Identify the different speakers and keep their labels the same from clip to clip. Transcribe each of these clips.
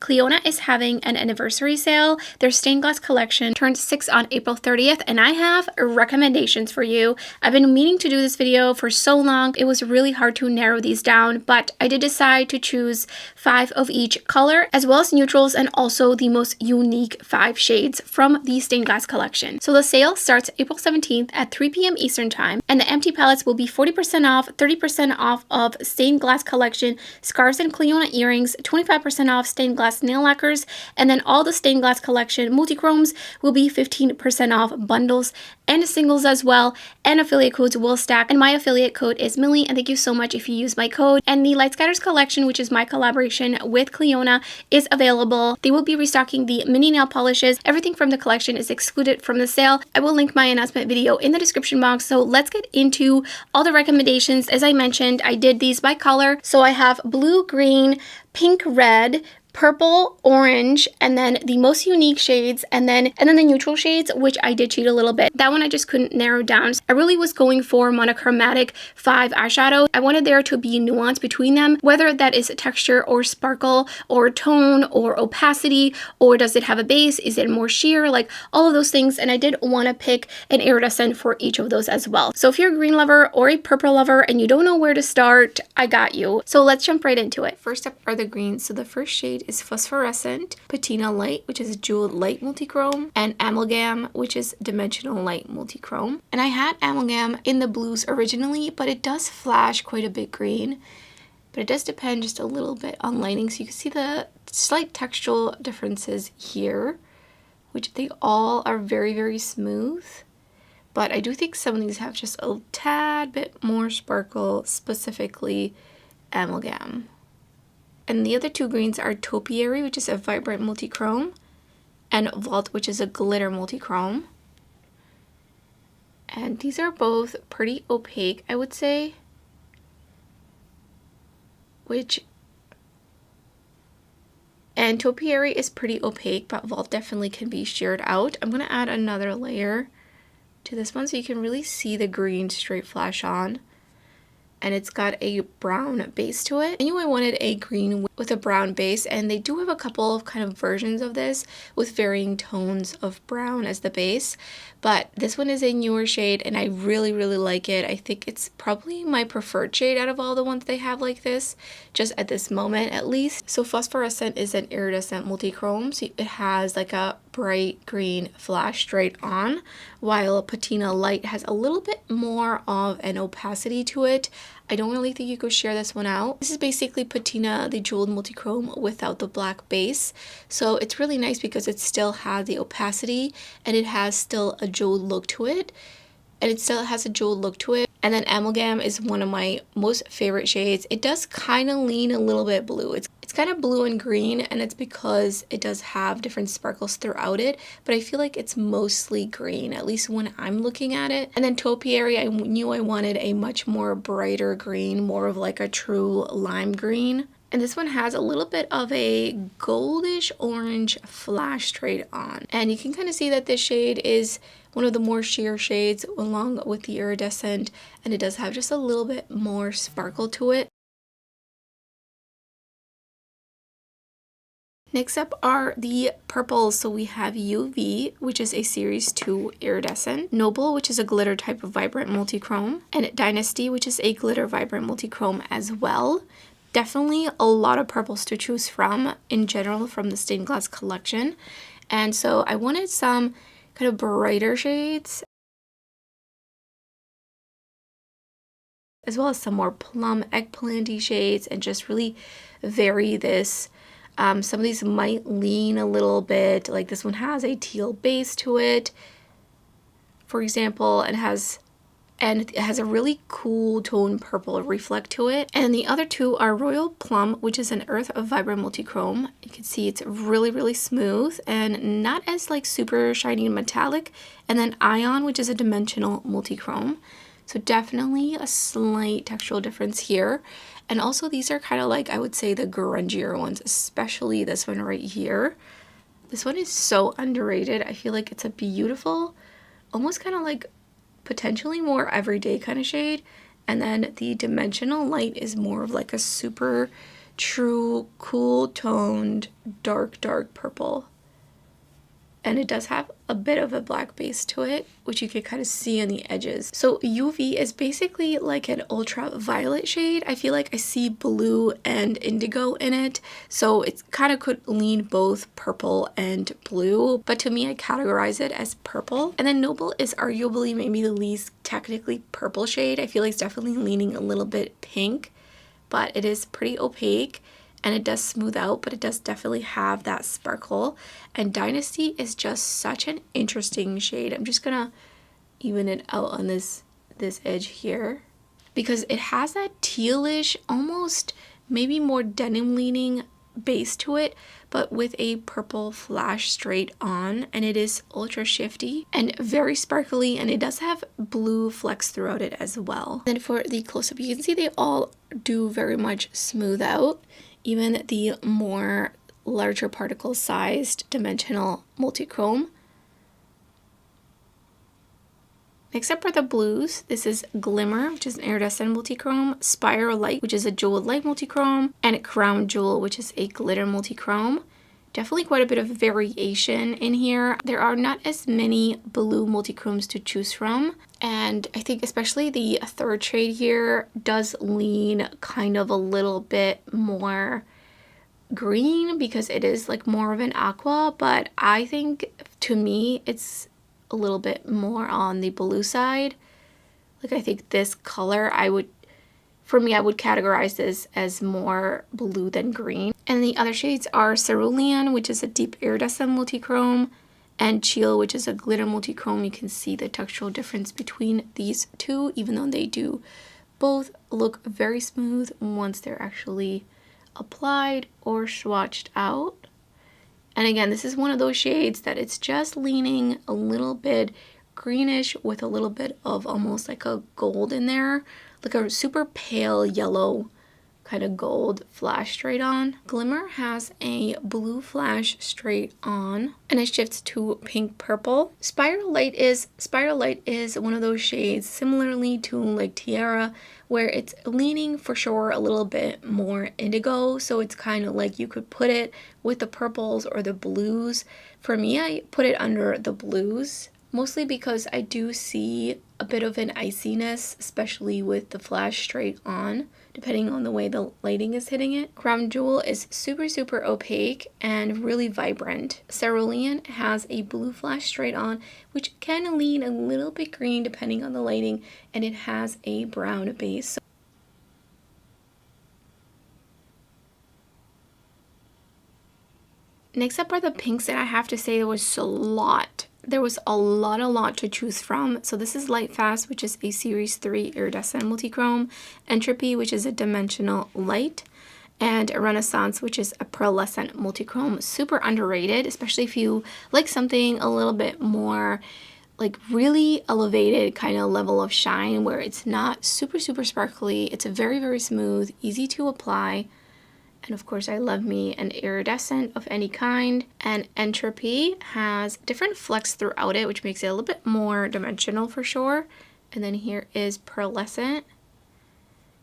Speaker 1: Clionadh is having an anniversary sale. Their stained glass collection turned 6 on April 30th, and I have recommendations for you. I've been meaning to do this video for so long. It was really hard to narrow these down, but I did decide to choose 5 of each color, as well as neutrals, and also the most unique 5 shades from the stained glass collection. So the sale starts April 17th at 3 p.m. Eastern time, and the empty palettes will be 40% off, 30% off of stained glass collection, scarves and Clionadh earrings, 25% off stained glass nail lacquers, and then all the stained glass collection multi-chromes will be 15% off bundles and singles as well, and affiliate codes will stack, and my affiliate code is Millie, and thank you so much if you use my code. And the Light Scatters collection, which is my collaboration with Clionadh, is available. They will be restocking the mini nail polishes. Everything from the collection is excluded from the sale. I will link my announcement video in the description box. So let's get into all the recommendations. As I mentioned, I did these by color. So I have blue, green, pink, red, purple, orange, and then the most unique shades, and then the neutral shades, which I did cheat a little bit. That one I just couldn't narrow down. I really was going for monochromatic 5 eyeshadow. I wanted there to be nuance between them, whether that is texture or sparkle or tone or opacity, or does it have a base? Is it more sheer? Like all of those things. And I did want to pick an iridescent for each of those as well. So if you're a green lover or a purple lover and you don't know where to start, I got you. So let's jump right into it. First up are the greens. So the first shade is Phosphorescent, Patina Light, which is Jeweled Light Multichrome, and Amalgam, which is Dimensional Light Multichrome. And I had Amalgam in the blues originally, but it does flash quite a bit green. But it does depend just a little bit on lighting. So you can see the slight textural differences here, which they all are very, very smooth. But I do think some of these have just a tad bit more sparkle, specifically Amalgam. And the other 2 greens are Topiary, which is a vibrant multichrome, and Vault, which is a glitter multichrome. And these are both pretty opaque, I would say. And Topiary is pretty opaque, but Vault definitely can be sheared out. I'm going to add another layer to this one so you can really see the green straight flash on. And it's got a brown base to it. I knew I wanted a green with a brown base, and they do have a couple of kind of versions of this with varying tones of brown as the base. But this one is a newer shade, and I really, really like it. I think it's probably my preferred shade out of all the ones they have like this, just at this moment at least. So Phosphorescent is an iridescent multichrome, so it has like a bright green flash straight on, while Patina Light has a little bit more of an opacity to it. I don't really think you could share this one out. This is basically Patina, the jeweled multichrome without the black base. So it's really nice because it still has the opacity and it has still a jeweled look to it. And then Amalgam is one of my most favorite shades. It does kind of lean a little bit blue. It's kind of blue and green, and it's because it does have different sparkles throughout it, but I feel like it's mostly green, at least when I'm looking at it. And then Topiary, I knew I wanted a much more brighter green, more of like a true lime green. And this one has a little bit of a goldish orange flash straight on. And you can kind of see that this shade is one of the more sheer shades along with the iridescent, and it does have just a little bit more sparkle to it. Next up are the purples. So we have UV, which is a Series 2 iridescent, Noble, which is a glitter type of vibrant multichrome, and Dynasty, which is a glitter vibrant multichrome as well. Definitely a lot of purples to choose from in general from the stained glass collection. And so I wanted some kind of brighter shades, as well as some more plum eggplanty shades, and just really vary this. Some of these might lean a little bit, like this one has a teal base to it, for example, and it has a really cool tone purple reflect to it. And the other 2 are Royal Plum, which is an earth of vibrant multichrome. You can see it's really, really smooth and not as like super shiny and metallic. And then Ion, which is a dimensional multichrome. So definitely a slight textural difference here. And also these are kind of like, I would say, the grungier ones, especially this one right here. This one is so underrated. I feel like it's a beautiful, almost kind of like potentially more everyday kind of shade. And then the Dimensional Light is more of like a super true cool toned dark purple. And it does have a bit of a black base to it, which you can kind of see on the edges. So UV is basically like an ultraviolet shade. I feel like I see blue and indigo in it. So it kind of could lean both purple and blue. But to me, I categorize it as purple. And then Noble is arguably maybe the least technically purple shade. I feel like it's definitely leaning a little bit pink, but it is pretty opaque. And it does smooth out, but it does definitely have that sparkle. And Dynasty is just such an interesting shade. I'm just gonna even it out on this edge here, because it has that tealish, almost maybe more denim leaning base to it, but with a purple flash straight on, and it is ultra shifty and very sparkly, and it does have blue flecks throughout it as well. Then for the close-up, you can see they all do very much smooth out. Even the more larger particle sized dimensional multichrome. Except for the blues, this is Glimmer, which is an iridescent multichrome, Spiral Light, which is a jeweled light multichrome, and Crown Jewel, which is a glitter multichrome. Definitely quite a bit of variation in here. There are not as many blue multichromes to choose from. And I think especially the third shade here does lean kind of a little bit more green because it is like more of an aqua. But I think to me, it's a little bit more on the blue side. Like I think this color, for me, I would categorize this as more blue than green. And the other shades are Cerulean, which is a deep iridescent multichrome, and Chill, which is a glitter multichrome. You can see the textural difference between these two, even though they do both look very smooth once they're actually applied or swatched out. And again, this is one of those shades that it's just leaning a little bit greenish with a little bit of almost like a gold in there, like a super pale yellow kind of gold flash straight on. Glimmer has a blue flash straight on, and it shifts to pink purple. Spiral Light is one of those shades similarly to like Terra, where it's leaning for sure a little bit more indigo. So it's kind of like you could put it with the purples or the blues. For me, I put it under the blues, mostly because I do see a bit of an iciness, especially with the flash straight on, depending on the way the lighting is hitting it. Crown Jewel is super opaque and really vibrant. Cerulean has a blue flash straight on, which can lean a little bit green depending on the lighting, and it has a brown base. Next up are the pinks, and I have to say there was a lot to choose from. So this is Lightfast, which is a Series 3 iridescent multichrome, Entropy, which is a dimensional light, and Renaissance, which is a pearlescent multichrome. Super underrated, especially if you like something a little bit more like really elevated kind of level of shine, where it's not super sparkly. It's very smooth, easy to apply. And of course, I love me an iridescent of any kind. And Entropy has different flecks throughout it, which makes it a little bit more dimensional for sure. And then here is Pearlescent.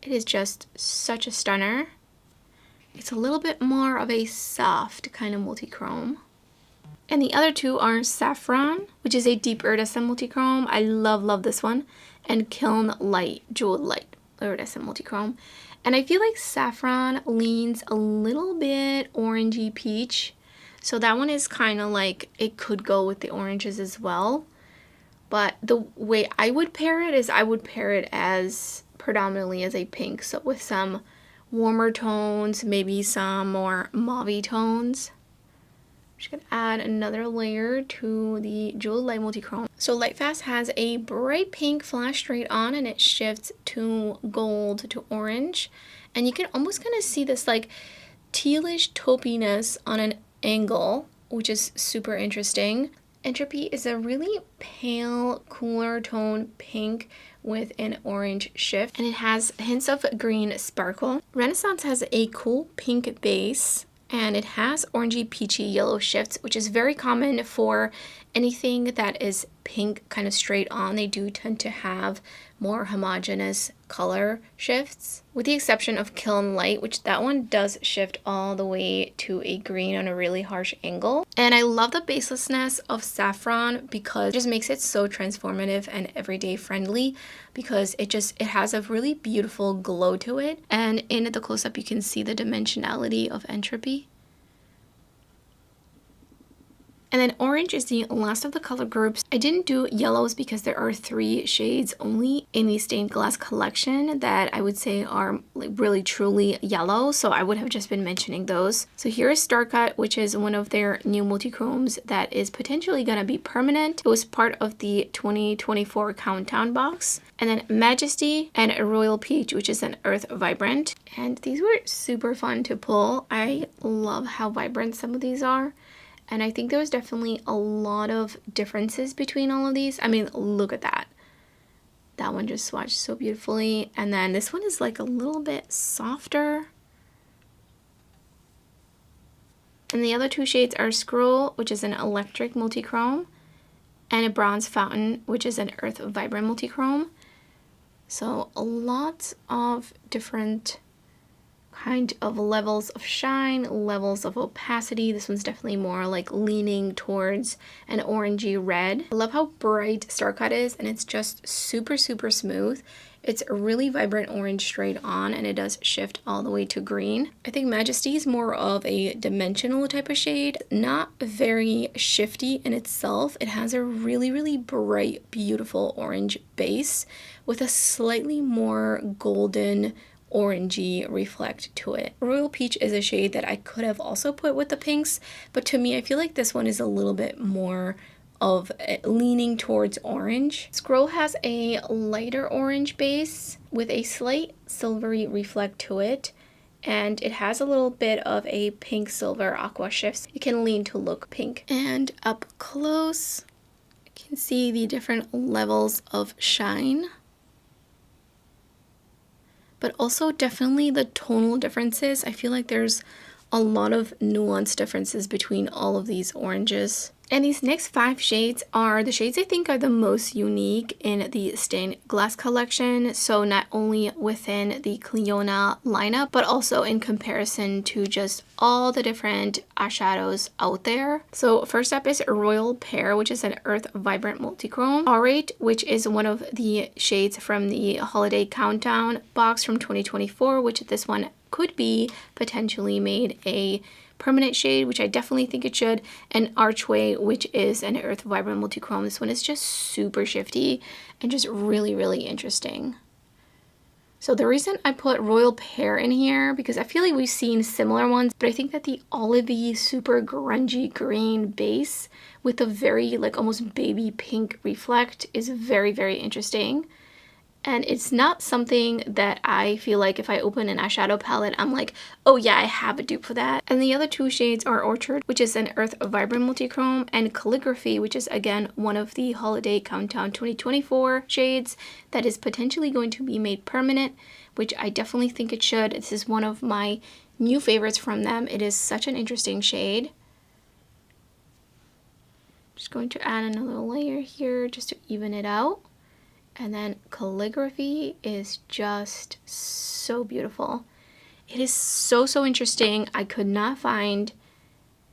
Speaker 1: It is just such a stunner. It's a little bit more of a soft kind of multichrome. And the other two are Saffron, which is a deep iridescent multichrome. I love this one. And Kiln Light, Jeweled Light, iridescent multichrome. And I feel like Saffron leans a little bit orangey peach. So that one is kind of like, it could go with the oranges as well. But the way I would pair it is I would pair it as predominantly as a pink. So with some warmer tones, maybe some more mauve tones. I'm just going to add another layer to the Jeweled Light multichrome. So Lightfast has a bright pink flash straight on, and it shifts to gold to orange. And you can almost kind of see this like tealish taupiness on an angle, which is super interesting. Entropy is a really pale, cooler tone pink with an orange shift, and it has hints of green sparkle. Renaissance has a cool pink base, and it has orangey peachy yellow shifts, which is very common for anything that is pink kind of straight on, they do tend to have more homogeneous color shifts, with the exception of Kiln Light, which that one does shift all the way to a green on a really harsh angle. And I love the baselessness of Saffron because it just makes it so transformative and everyday friendly, because it has a really beautiful glow to it. And in the close-up you can see the dimensionality of Entropy. And then orange is the last of the color groups. I didn't do yellows because there are 3 shades only in the stained glass collection that I would say are like really truly yellow, so I would have just been mentioning those. So here is Starcut, which is one of their new multi-chromes that is potentially going to be permanent. It was part of the 2024 countdown box. And then Majesty and Royal Peach, which is an Earth Vibrant. And these were super fun to pull. I love how vibrant some of these are. And I think there was definitely a lot of differences between all of these. I mean, look at that. That one just swatched so beautifully. And then this one is like a little bit softer. And the other 2 shades are Scroll, which is an electric multi-chrome, and a Bronze Fountain, which is an Earth Vibrant multi-chrome. So a lot of different kind of levels of shine, levels of opacity. This one's definitely more like leaning towards an orangey red. I love how bright Starcut is, and it's just super, super smooth. It's a really vibrant orange straight on, and it does shift all the way to green. I think Majesty is more of a dimensional type of shade, not very shifty in itself. It has a really, really bright, beautiful orange base with a slightly more golden orangey reflect to it. Royal Peach is a shade that I could have also put with the pinks, but to me I feel like this one is a little bit more of leaning towards orange. Scroll has a lighter orange base with a slight silvery reflect to it, and it has a little bit of a pink silver aqua shifts. It can lean to look pink. And up close you can see the different levels of shine, but also definitely the tonal differences. I feel like there's a lot of nuance differences between all of these oranges. And these next 5 shades are the shades I think are the most unique in the stained glass collection. So not only within the Clionadh lineup, but also in comparison to just all the different eyeshadows out there. So first up is Royal Pear, which is an Earth Vibrant Multichrome. Aurate, which is one of the shades from the Holiday Countdown box from 2024, which this one could be potentially made a permanent shade, which I definitely think it should. And Archway, which is an Earth Vibrant Multichrome. This one is just super shifty and just really, really interesting. So the reason I put Royal Pear in here, because I feel like we've seen similar ones, but I think that the olivey, super grungy green base with a very like almost baby pink reflect is very, very interesting. And it's not something that I feel like if I open an eyeshadow palette, I'm like, oh yeah, I have a dupe for that. And the other 2 shades are Orchard, which is an Earth Vibrant Multichrome, and Calligraphy, which is again one of the Holiday Countdown 2024 shades that is potentially going to be made permanent, which I definitely think it should. This is one of my new favorites from them. It is such an interesting shade. Just going to add another layer here just to even it out. And then Calligraphy is just so beautiful. It is so, so interesting. I could not find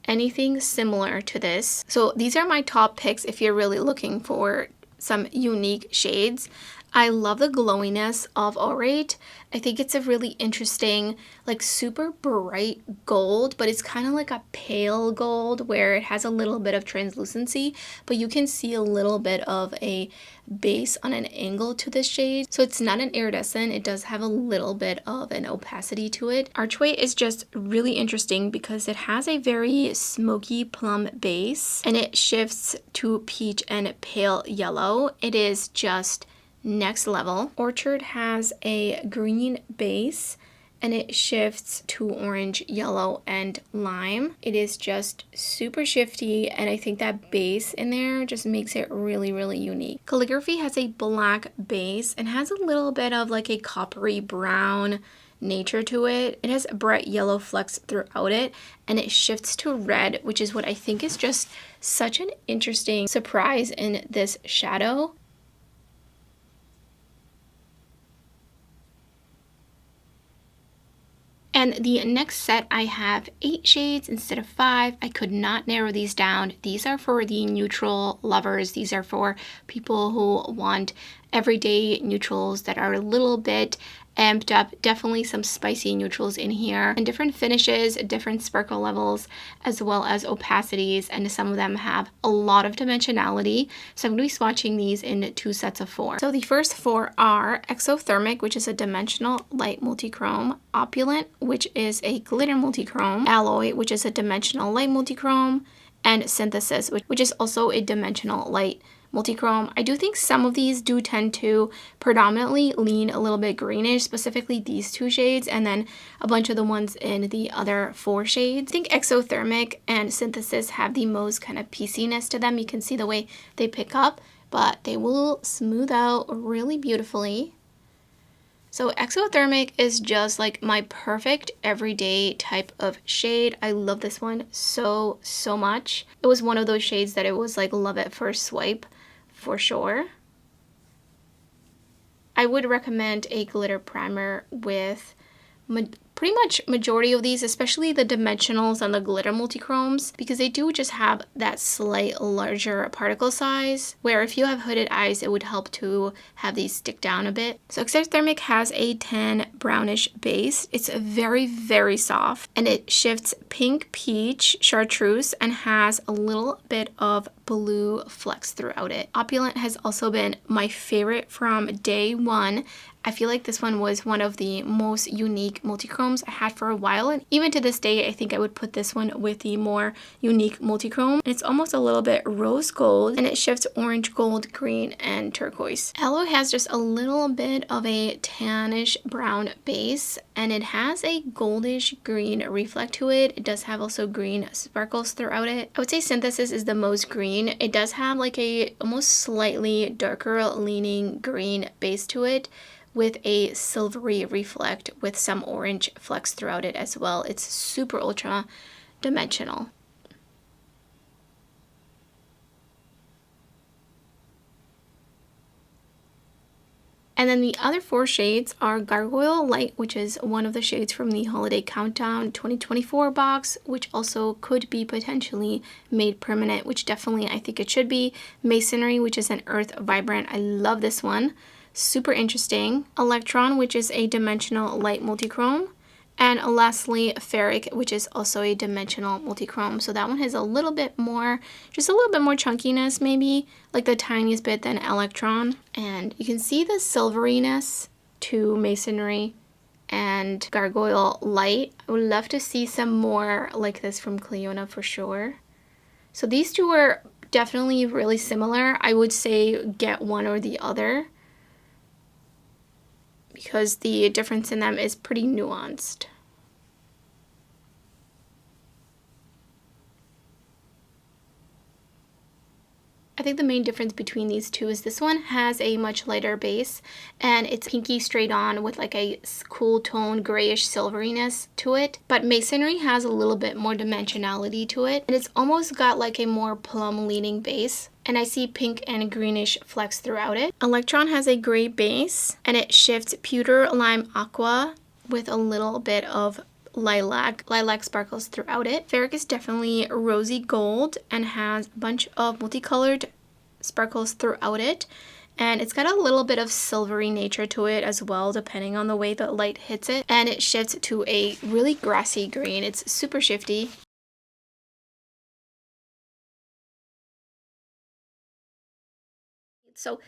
Speaker 1: anything similar to this. So these are my top picks if you're really looking for some unique shades. I love the glowiness of Aurate. I think it's a really interesting, like super bright gold, but it's kind of like a pale gold where it has a little bit of translucency, but you can see a little bit of a base on an angle to this shade. So it's not an iridescent, it does have a little bit of an opacity to it. Archway is just really interesting because it has a very smoky plum base and it shifts to peach and pale yellow. It is just next level. Orchard has a green base and it shifts to orange, yellow, and lime. It is just super shifty, and I think that base in there just makes it really, really unique. Calligraphy has a black base and has a little bit of like a coppery brown nature to it. It has bright yellow flecks throughout it, and it shifts to red, which is what I think is just such an interesting surprise in this shadow. And the next set, I have 8 shades instead of 5. I could not narrow these down. These are for the neutral lovers. These are for people who want everyday neutrals that are a little bit amped up. Definitely some spicy neutrals in here, and different finishes, different sparkle levels, as well as opacities, and some of them have a lot of dimensionality. So I'm going to be swatching these in 2 sets of 4. So the first 4 are Exothermic, which is a dimensional light multichrome, Opulent, which is a glitter multichrome, Alloy, which is a dimensional light multichrome, and Synthesis, which is also a dimensional light multichrome. I do think some of these do tend to predominantly lean a little bit greenish, specifically these 2 shades, and then a bunch of the ones in the other 4 shades. I think Exothermic and Synthesis have the most kind of pieciness to them. You can see the way they pick up, but they will smooth out really beautifully. So Exothermic is just like my perfect everyday type of shade. I love this one so much. It was one of those shades that it was like love at first swipe for sure. I would recommend a glitter primer with pretty much majority of these, especially the dimensionals and the glitter multichromes, because they do just have that slight larger particle size, where if you have hooded eyes, it would help to have these stick down a bit. So Exothermic has a tan brownish base. It's very soft, and it shifts pink, peach, chartreuse, and has a little bit of blue flecks throughout it. Opulent has also been my favorite from day one. I feel like this one was one of the most unique multichromes I had for a while, and even to this day, I think I would put this one with the more unique multichrome. It's almost a little bit rose gold, and it shifts orange, gold, green, and turquoise. Alloy has just a little bit of a tannish brown base, and it has a goldish green reflect to it. It does have also green sparkles throughout it. I would say Synthesis is the most green. It does have like a almost slightly darker leaning green base to it, with a silvery reflect with some orange flecks throughout it as well. It's super ultra dimensional. And then the other 4 shades are Gargoyle Light, which is one of the shades from the Holiday Countdown 2024 box, which also could be potentially made permanent, which definitely I think it should be. Masonry, which is an Earth Vibrant. I love this one. Super interesting. Electron, which is a dimensional light multichrome. And lastly, Ferric, which is also a dimensional multichrome. So that one has a little bit more, just a little bit more chunkiness, maybe like the tiniest bit than Electron. And you can see the silveriness to Masonry and Gargoyle Light. I would love to see some more like this from Clionadh for sure. So these 2 are definitely really similar. I would say get one or the other, because the difference in them is pretty nuanced. I think the main difference between these 2 is this one has a much lighter base, and it's pinky straight on with like a cool tone grayish silveriness to it, but Masonry has a little bit more dimensionality to it, and it's almost got like a more plum leaning base, and I see pink and greenish flecks throughout it. Electron has a gray base, and it shifts pewter, lime, aqua with a little bit of lilac sparkles throughout it. Ferric is definitely rosy gold and has a bunch of multicolored sparkles throughout it, and it's got a little bit of silvery nature to it as well, depending on the way the light hits it, and it shifts to a really grassy green. It's super shifty.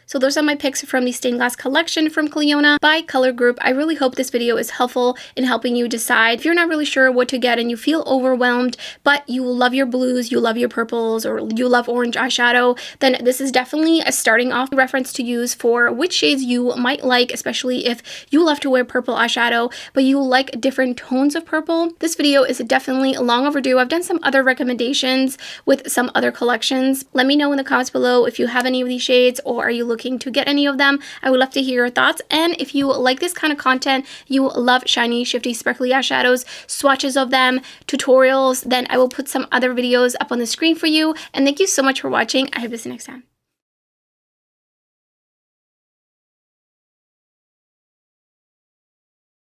Speaker 1: So those are my picks from the stained glass collection from Clionadh by color group. I really hope this video is helpful in helping you decide. If you're not really sure what to get and you feel overwhelmed, but you love your blues, you love your purples, or you love orange eyeshadow, then this is definitely a starting off reference to use for which shades you might like, especially if you love to wear purple eyeshadow, but you like different tones of purple. This video is definitely long overdue. I've done some other recommendations with some other collections. Let me know in the comments below if you have any of these shades, or or are you looking to get any of them? I would love to hear your thoughts. And if you like this kind of content, you love shiny, shifty, sparkly eyeshadows, swatches of them, tutorials, then I will put some other videos up on the screen for you. And thank you so much for watching. I hope to see you next time.